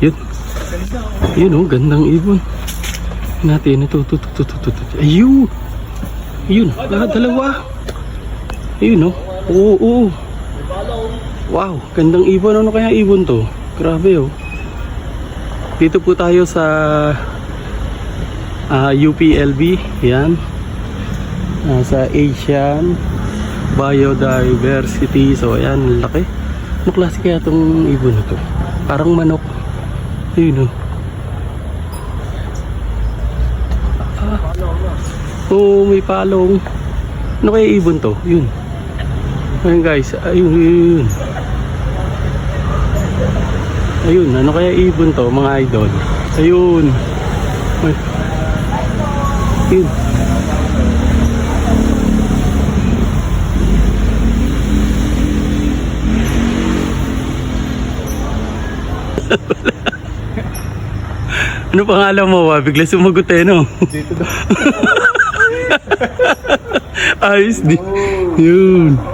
Yun. Yun oh, gandang ibon. Natin ito. Ayun. Ayun, dalawa. Ayun oh. Oo. Wow, gandang ibon. Ano kaya ibon to? Grabe oh. Dito po tayo sa UPLB. Yan. Sa Asian Biodiversity. So ayan, laki. Ano klase kaya itong ibon na to? Parang manok. Ayun oh. Oh, may palong. Ano kaya ibon to? Yun. Ayun guys, ayun. Ayun, ano kaya ibon to mga idol? Ayun. Ay. Ayun. Ano pangalan mo? Bigla sumagot eh, no? Dito daw. Ayos di. Yun.